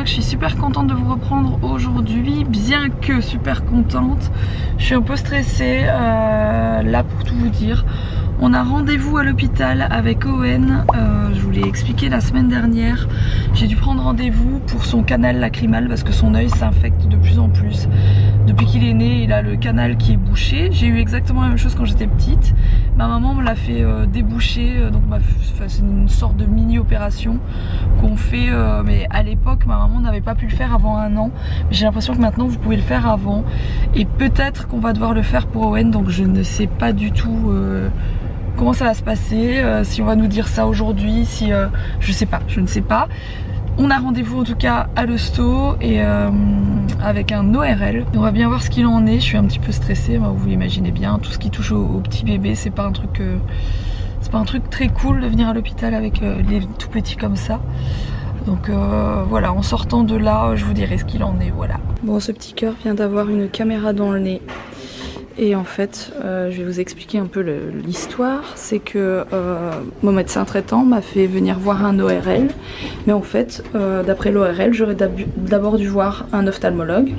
vlog. Je suis super contente de vous reprendre aujourd'hui, bien que super contente. Je suis un peu stressée, là pour tout vous dire. On a rendez-vous à l'hôpital avec Owen, je vous l'ai expliqué la semaine dernière. J'ai dû prendre rendez-vous pour son canal lacrymal parce que son œil s'infecte de plus en plus. Depuis qu'il est né, il a le canal qui est bouché. J'ai eu exactement la même chose quand j'étais petite. Ma maman me l'a fait déboucher, donc c'est une sorte de mini-opération qu'on fait, mais à l'époque ma maman n'avait pas pu le faire avant 1 an. J'ai l'impression que maintenant vous pouvez le faire avant. Et peut-être qu'on va devoir le faire pour Owen, donc je ne sais pas du tout comment ça va se passer, si on va nous dire ça aujourd'hui, si je sais pas, je ne sais pas. On a rendez-vous en tout cas à l'hosto et avec un ORL. Et on va bien voir ce qu'il en est. Je suis un petit peu stressée, vous l'imaginez bien. Tout ce qui touche au petit bébé, c'est pas un truc très cool de venir à l'hôpital avec les tout petits comme ça. Donc voilà, en sortant de là, je vous dirai ce qu'il en est, voilà. Bon, ce petit cœur vient d'avoir une caméra dans le nez. Et en fait, je vais vous expliquer un peu l'histoire. C'est que mon médecin traitant m'a fait venir voir un ORL. Mais en fait, d'après l'ORL, j'aurais d'abord dû voir un ophtalmologue.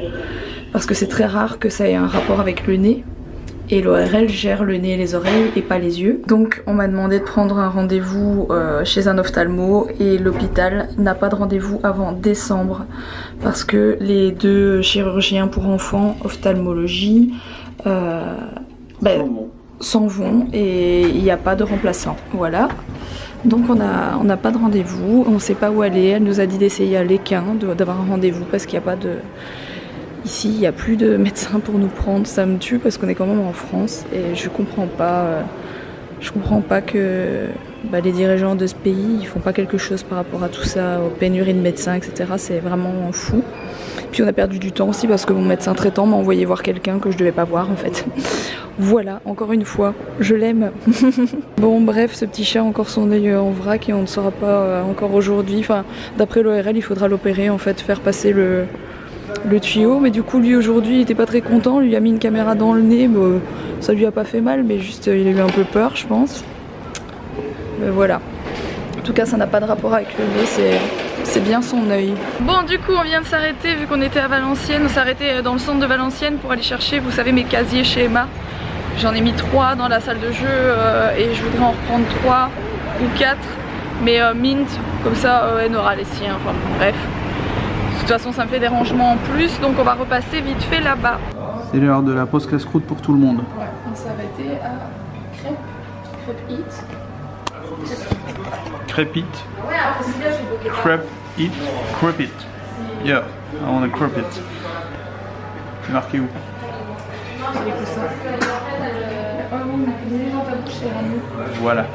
Parce que c'est très rare que ça ait un rapport avec le nez. Et l'ORL gère le nez et les oreilles et pas les yeux. Donc on m'a demandé de prendre un rendez-vous chez un ophtalmo. Et l'hôpital n'a pas de rendez-vous avant décembre. Parce que les 2 chirurgiens pour enfants, ophtalmologie, s'en vont et il n'y a pas de remplaçant, voilà. Donc on n'a pas de rendez-vous, on ne sait pas où aller. Elle nous a dit d'essayer à l'Équin, d'avoir un rendez-vous parce qu'il n'y a pas de... Ici il n'y a plus de médecin pour nous prendre, ça me tue parce qu'on est quand même en France et je comprends pas que les dirigeants de ce pays ils font pas quelque chose par rapport à tout ça, aux pénuries de médecins, etc. C'est vraiment fou. Puis on a perdu du temps aussi parce que mon médecin traitant m'a envoyé voir quelqu'un que je devais pas voir en fait. Voilà, encore une fois, je l'aime. Bon bref, ce petit chat a encore son œil en vrac et on ne saura pas encore aujourd'hui. Enfin, d'après l'ORL, il faudra l'opérer en fait, faire passer le tuyau. Mais du coup lui aujourd'hui il était pas très content, lui a mis une caméra dans le nez. Bon, ça lui a pas fait mal mais juste il a eu un peu peur je pense. Mais voilà. En tout cas ça n'a pas de rapport avec le nez, c'est bien son œil. Bon du coup on vient de s'arrêter vu qu'on était à Valenciennes. On s'est arrêté dans le centre de Valenciennes pour aller chercher, vous savez, mes casiers chez Emma. J'en ai mis 3 dans la salle de jeu et je voudrais en reprendre 3 ou 4. Mais mint, comme ça elle aura les siens, enfin bon, bref. De toute façon ça me fait des rangements en plus, donc on va repasser vite fait là-bas. C'est l'heure de la pause casse-croûte pour tout le monde. Ouais, on s'est arrêté à Crêpe Eat. Crêpe Eat. Crêpe Eat. Crêpe Eat. Yeah, I want a crêpe Eat. C'est marqué où? Voilà.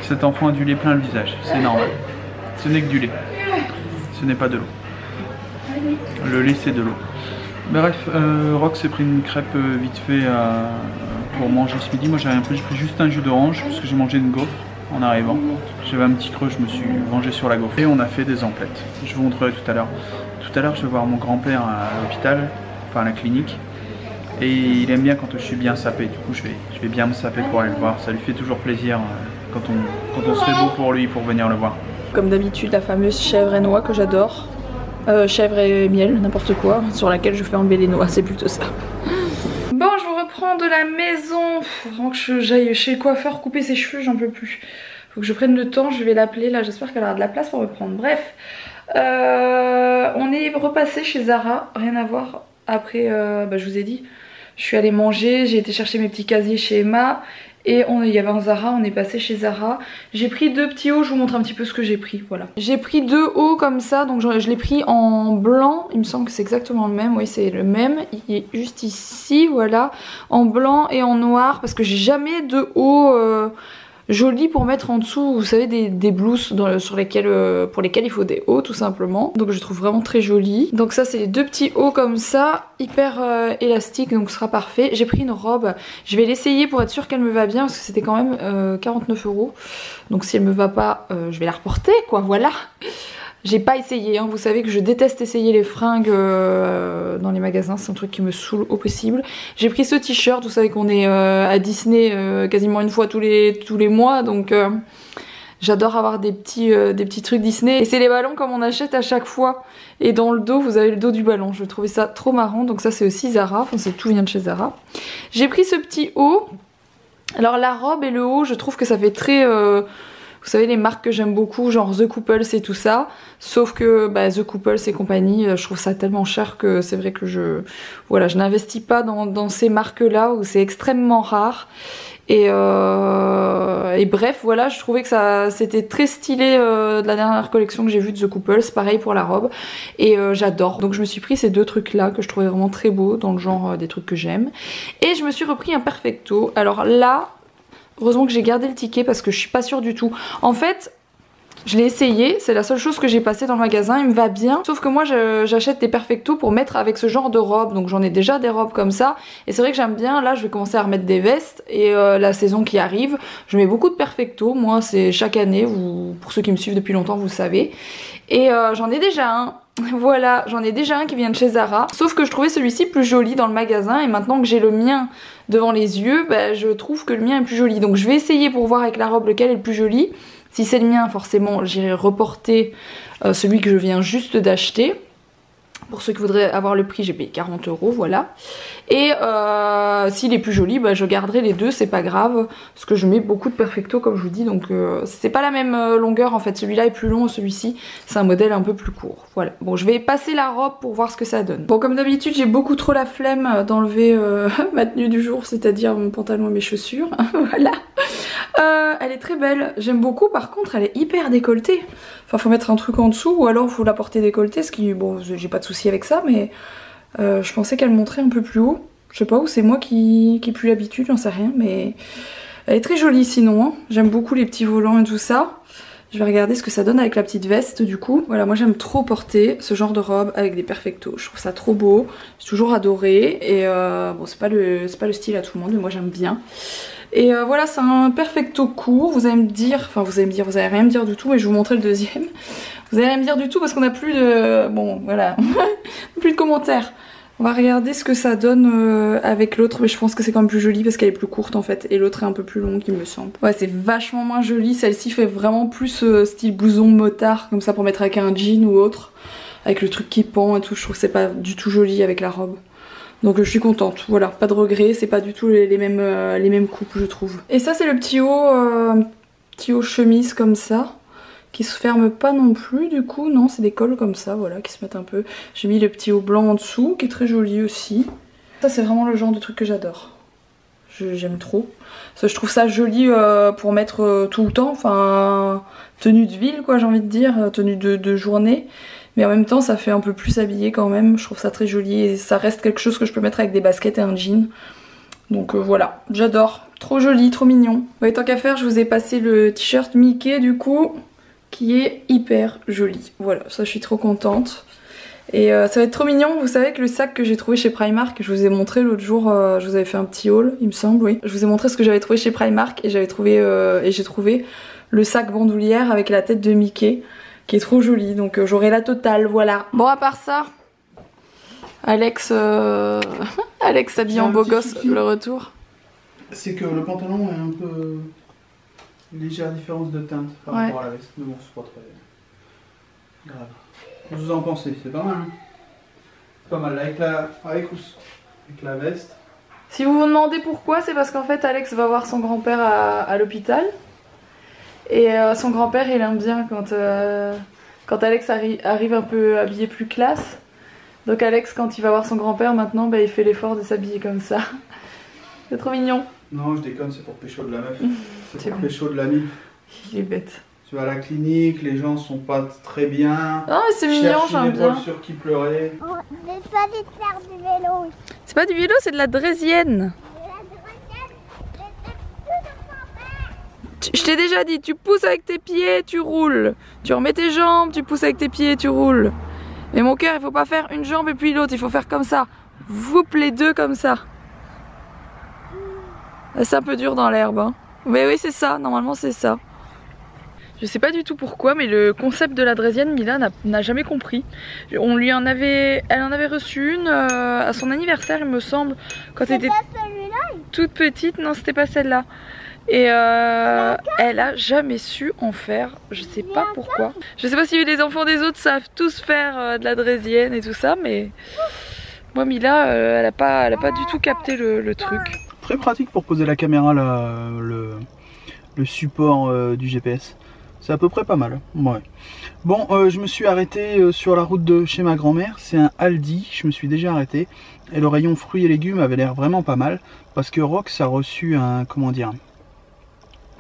Cet enfant a du lait plein le visage, c'est normal. Ce n'est que du lait. Ce n'est pas de l'eau. Le lait c'est de l'eau. Bref, Rox s'est pris une crêpe vite fait pour manger ce midi. Moi j'ai pris juste un jus d'orange parce que j'ai mangé une gaufre en arrivant. J'avais un petit creux, je me suis vengé sur la gaufre. Et on a fait des emplettes. Je vous montrerai tout à l'heure. Tout à l'heure je vais voir mon grand-père à l'hôpital, enfin à la clinique. Et il aime bien quand je suis bien sapé. Du coup je vais bien me saper pour aller le voir. Ça lui fait toujours plaisir quand on se fait beau pour lui pour venir le voir. Comme d'habitude la fameuse chèvre et noix que j'adore. Chèvre et miel, n'importe quoi, sur laquelle je fais enlever les noix, c'est plutôt ça. Bon, je vous reprends de la maison. Faut vraiment que j'aille chez le coiffeur couper ses cheveux, j'en peux plus. Faut que je prenne le temps, je vais l'appeler là, j'espère qu'elle aura de la place pour me prendre. Bref, on est repassé chez Zara, rien à voir. Après, je vous ai dit, je suis allée manger, j'ai été chercher mes petits casiers chez Emma. Et il y avait un Zara, on est passé chez Zara. J'ai pris 2 petits hauts, je vous montre un petit peu ce que j'ai pris, voilà. J'ai pris 2 hauts comme ça, donc je l'ai pris en blanc. Il me semble que c'est exactement le même, oui c'est le même. Il est juste ici, voilà. En blanc et en noir, parce que j'ai jamais de hauts jolis pour mettre en dessous, vous savez, des blouses pour lesquelles il faut des hauts tout simplement. Donc je trouve vraiment très joli. Donc ça c'est les 2 petits hauts comme ça, hyper élastique, donc ce sera parfait. J'ai pris une robe, je vais l'essayer pour être sûre qu'elle me va bien parce que c'était quand même 49 €. Donc si elle me va pas, je vais la reporter quoi, voilà. J'ai pas essayé, hein. Vous savez que je déteste essayer les fringues dans les magasins, c'est un truc qui me saoule au possible. J'ai pris ce t-shirt, vous savez qu'on est à Disney quasiment une fois tous les mois, donc J'adore avoir des petits trucs Disney. Et c'est les ballons comme on achète à chaque fois. Et dans le dos, vous avez le dos du ballon. Je trouvais ça trop marrant. Donc ça, c'est aussi Zara. Enfin, tout vient de chez Zara. J'ai pris ce petit haut. Alors la robe et le haut, je trouve que ça fait très... vous savez, les marques que j'aime beaucoup, genre The Couples et tout ça. Sauf que The Couples et compagnie, je trouve ça tellement cher que c'est vrai que je n'investis pas dans ces marques-là où c'est extrêmement rare. Et bref, voilà, je trouvais que c'était très stylé de la dernière collection que j'ai vue de The Couples. Pareil pour la robe. Et j'adore. Donc je me suis pris ces deux trucs-là que je trouvais vraiment très beaux dans le genre des trucs que j'aime. Et je me suis repris un Perfecto. Alors là... Heureusement que j'ai gardé le ticket parce que je suis pas sûre du tout. En fait, je l'ai essayé, c'est la seule chose que j'ai passée dans le magasin, il me va bien. Sauf que moi j'achète des Perfecto pour mettre avec ce genre de robe. Donc j'en ai déjà des robes comme ça. Et c'est vrai que j'aime bien, là je vais commencer à remettre des vestes. Et la saison qui arrive, je mets beaucoup de Perfecto. Moi c'est chaque année, pour ceux qui me suivent depuis longtemps vous le savez. Et j'en ai déjà un. Voilà, j'en ai déjà un qui vient de chez Zara. Sauf que je trouvais celui-ci plus joli dans le magasin. Et maintenant que j'ai le mien devant les yeux, je trouve que le mien est plus joli. Donc je vais essayer pour voir avec la robe lequel est le plus joli. Si c'est le mien, forcément, j'irai reporter celui que je viens juste d'acheter. Pour ceux qui voudraient avoir le prix, j'ai payé 40 €, voilà. Et s'il est plus joli, je garderai les deux, c'est pas grave. Parce que je mets beaucoup de Perfecto, comme je vous dis. Donc c'est pas la même longueur en fait. Celui-là est plus long, celui-ci, c'est un modèle un peu plus court. Voilà. Bon, je vais passer la robe pour voir ce que ça donne. Bon, comme d'habitude, j'ai beaucoup trop la flemme d'enlever ma tenue du jour, c'est-à-dire mon pantalon et mes chaussures. Voilà. Elle est très belle, j'aime beaucoup. Par contre, elle est hyper décolletée. Enfin, faut mettre un truc en dessous ou alors faut la porter décolletée. Ce qui, bon, j'ai pas de souci avec ça, mais je pensais qu'elle montrait un peu plus haut. Je sais pas, ou c'est moi qui ai plus l'habitude, j'en sais rien, mais elle est très jolie sinon. Hein. J'aime beaucoup les petits volants et tout ça. Je vais regarder ce que ça donne avec la petite veste du coup. Voilà, moi j'aime trop porter ce genre de robe avec des Perfecto. Je trouve ça trop beau, j'ai toujours adoré. Et bon, c'est pas le style à tout le monde, mais moi j'aime bien. Et voilà, c'est un Perfecto court. Vous allez me dire, enfin vous allez rien me dire du tout, mais je vais vous montrer le deuxième. Vous allez rien me dire du tout parce qu'on a plus de... Bon, voilà, plus de commentaires. On va regarder ce que ça donne avec l'autre, mais je pense que c'est quand même plus joli parce qu'elle est plus courte en fait. Et l'autre est un peu plus longue, il me semble. Ouais, c'est vachement moins joli. Celle-ci fait vraiment plus style blouson motard, comme ça pour mettre avec un jean ou autre. Avec le truc qui pend et tout, je trouve que c'est pas du tout joli avec la robe. Donc je suis contente, voilà, pas de regrets, c'est pas du tout les mêmes coupes je trouve. Et ça c'est le petit haut chemise comme ça, qui se ferme pas non plus du coup, non c'est des cols comme ça, voilà, qui se mettent un peu. J'ai mis le petit haut blanc en dessous, qui est très joli aussi. Ça c'est vraiment le genre de truc que j'adore, j'aime trop. Parce que je trouve ça joli pour mettre tout le temps, enfin tenue de ville quoi j'ai envie de dire, tenue de journée. Mais en même temps ça fait un peu plus habillé quand même, je trouve ça très joli et ça reste quelque chose que je peux mettre avec des baskets et un jean. Donc voilà, j'adore, trop joli, trop mignon. Ouais, tant qu'à faire, je vous ai passé le t-shirt Mickey du coup, qui est hyper joli. Voilà, ça je suis trop contente. Et ça va être trop mignon, vous savez que le sac que j'ai trouvé chez Primark, je vous ai montré l'autre jour, je vous avais fait un petit haul il me semble, oui. Je vous ai montré ce que j'avais trouvé chez Primark et j'ai trouvé le sac bandoulière avec la tête de Mickey. Qui est trop jolie, donc j'aurai la totale, voilà. Bon, à part ça, Alex s'habille en beau gosse, le retour. C'est que le pantalon est un peu légère différence de teinte par rapport à la veste, mais bon, c'est pas très grave. Qu'est-ce que vous en pensez? C'est pas mal, hein? C'est pas mal, avec la veste. Si vous vous demandez pourquoi, c'est parce qu'en fait Alex va voir son grand-père à l'hôpital. Et son grand-père il aime bien quand Alex arrive un peu habillé plus classe. Donc Alex quand il va voir son grand-père maintenant il fait l'effort de s'habiller comme ça. C'est trop mignon. Non je déconne, c'est pour pécho de la meuf. C'est pour pécho de la mif. Il est bête. Tu vas à la clinique, les gens sont pas très bien. Non mais c'est mignon, j'aime bien. Sur qui pleurait. On va choisir de faire du vélo. C'est pas du vélo, c'est de la draisienne. Je t'ai déjà dit, tu pousses avec tes pieds, tu roules. Tu remets tes jambes, tu pousses avec tes pieds, tu roules. Mais mon cœur, il faut pas faire une jambe et puis l'autre, il faut faire comme ça. Vous les deux comme ça. C'est un peu dur dans l'herbe. Hein. Mais oui, c'est ça, normalement c'est ça. Je sais pas du tout pourquoi, mais le concept de la draisienne, Mila n'a jamais compris. Elle en avait reçu une à son anniversaire, il me semble. Quand elle était toute petite, non, c'était pas celle-là. Et elle a jamais su en faire, je sais pas pourquoi. Je sais pas si les enfants des autres savent tous faire de la draisienne et tout ça, mais moi Mila, elle a pas du tout capté le truc. Très pratique pour poser la caméra là, le support du GPS. C'est à peu près pas mal. Ouais. Bon, je me suis arrêté sur la route de chez ma grand-mère. C'est un Aldi, je me suis déjà arrêté. Et le rayon fruits et légumes avait l'air vraiment pas mal. Parce que Rox a reçu un, comment dire,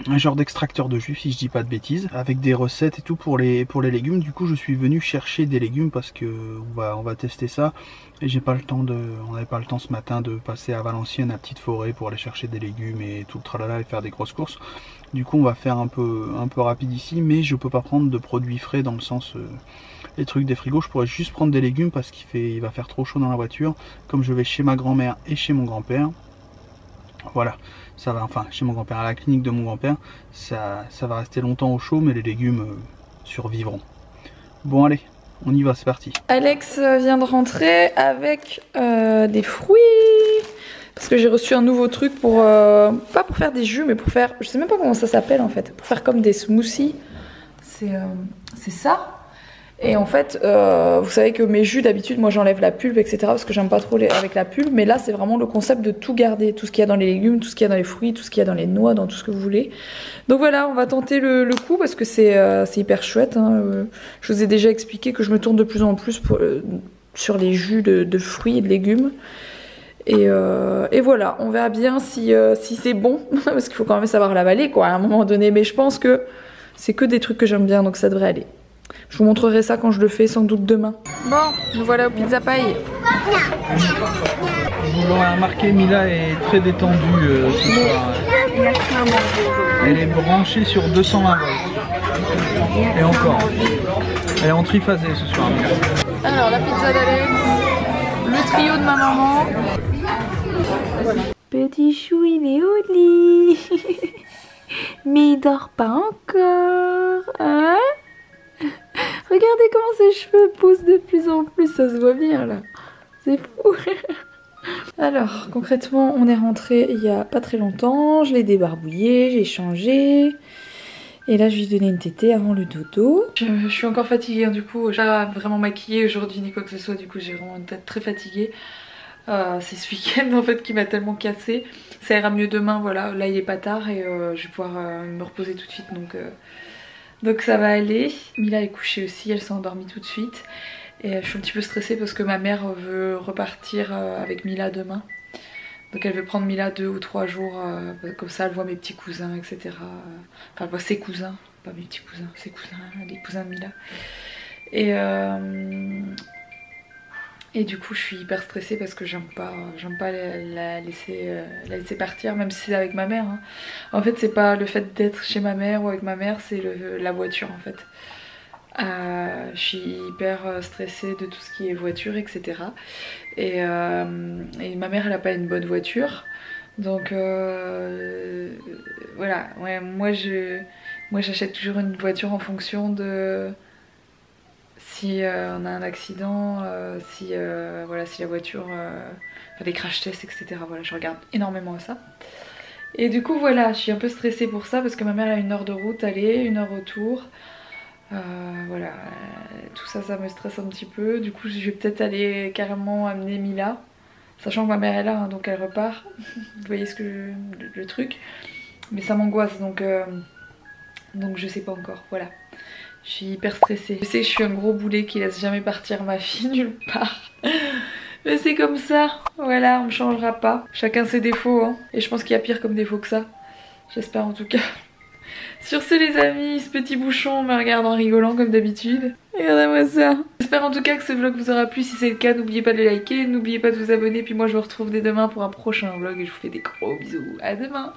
un genre d'extracteur de jus, si je dis pas de bêtises, avec des recettes et tout pour les légumes. Du coup, je suis venu chercher des légumes parce que on va tester ça. Et j'ai pas le temps on n'avait pas le temps ce matin de passer à Valenciennes, à Petite Forêt, pour aller chercher des légumes et tout le tralala et faire des grosses courses. Du coup, on va faire un peu rapide ici, mais je peux pas prendre de produits frais dans le sens les trucs des frigos. Je pourrais juste prendre des légumes parce il va faire trop chaud dans la voiture. Comme je vais chez ma grand-mère et chez mon grand-père, voilà, ça va, enfin chez mon grand-père, à la clinique de mon grand-père, ça va rester longtemps au chaud, mais les légumes survivront. Bon allez, on y va, c'est parti. Alex vient de rentrer avec des fruits. Parce que j'ai reçu un nouveau truc pour, pas pour faire des jus, mais pour faire, je sais même pas comment ça s'appelle en fait, pour faire comme des smoothies. C'est ça. Et en fait, vous savez que mes jus d'habitude, moi j'enlève la pulpe, etc. Parce que j'aime pas trop avec la pulpe. Mais là, c'est vraiment le concept de tout garder. Tout ce qu'il y a dans les légumes, tout ce qu'il y a dans les fruits, tout ce qu'il y a dans les noix, dans tout ce que vous voulez. Donc voilà, on va tenter le coup parce que c'est hyper chouette. Hein. Je vous ai déjà expliqué que je me tourne de plus en plus sur les jus de fruits et de légumes. Et voilà, on verra bien si c'est bon. Parce qu'il faut quand même savoir l'avaler quoi à un moment donné. Mais je pense que c'est que des trucs que j'aime bien, donc ça devrait aller. Je vous montrerai ça quand je le fais, sans doute demain. Bon, nous voilà au Pizza Paille. Vous l'aurez remarqué, Mila est très détendue ce soir. Elle est branchée sur 220 volts. Et encore. Elle est en triphasé ce soir. Alors, la pizza d'Alex, le trio de ma maman. Petit chou, il est au lit. Mais il dort pas encore. Hein? Regardez comment ses cheveux poussent de plus en plus, ça se voit bien là. C'est fou. Alors, concrètement, on est rentré il y a pas très longtemps. Je l'ai débarbouillé, j'ai changé. Et là, je lui ai donné une tétée avant le dodo. Je suis encore fatiguée, hein, du coup. J'ai pas vraiment maquillé aujourd'hui ni quoi que ce soit. Du coup, j'ai vraiment une tête très fatiguée. C'est ce week-end en fait qui m'a tellement cassée. Ça ira mieux demain, voilà. Là, il est pas tard et je vais pouvoir me reposer tout de suite. Donc ça va aller. Mila est couchée aussi, elle s'est endormie tout de suite. Et je suis un petit peu stressée parce que ma mère veut repartir avec Mila demain. Donc elle veut prendre Mila 2 ou 3 jours, comme ça elle voit mes petits cousins, etc. Enfin elle voit ses cousins, pas mes petits cousins, ses cousins, les cousins de Mila. Et du coup je suis hyper stressée parce que j'aime pas la laisser partir, même si c'est avec ma mère. Hein. En fait c'est pas le fait d'être chez ma mère ou avec ma mère, c'est la voiture en fait. Je suis hyper stressée de tout ce qui est voiture, etc. Et ma mère elle a pas une bonne voiture. Donc voilà, ouais, moi j'achète toujours une voiture en fonction de... Si on a un accident, si la voiture, enfin des crash tests, etc. Voilà, je regarde énormément à ça. Et du coup voilà, je suis un peu stressée pour ça parce que ma mère a 1 heure de route aller, 1 heure retour. Voilà, tout ça, ça me stresse un petit peu. Du coup, je vais peut-être aller carrément amener Mila, sachant que ma mère est là, hein, donc elle repart. Vous voyez le truc. Mais ça m'angoisse, donc je sais pas encore. Voilà. Je suis hyper stressée. Je sais que je suis un gros boulet qui laisse jamais partir ma fille nulle part. Mais c'est comme ça. Voilà, on me changera pas. Chacun ses défauts, hein. Et je pense qu'il y a pire comme défaut que ça. J'espère en tout cas. Sur ce les amis, ce petit bouchon me regarde en rigolant comme d'habitude. Regardez-moi ça. J'espère en tout cas que ce vlog vous aura plu. Si c'est le cas, n'oubliez pas de le liker, n'oubliez pas de vous abonner. Puis moi je vous retrouve dès demain pour un prochain vlog et je vous fais des gros bisous. À demain.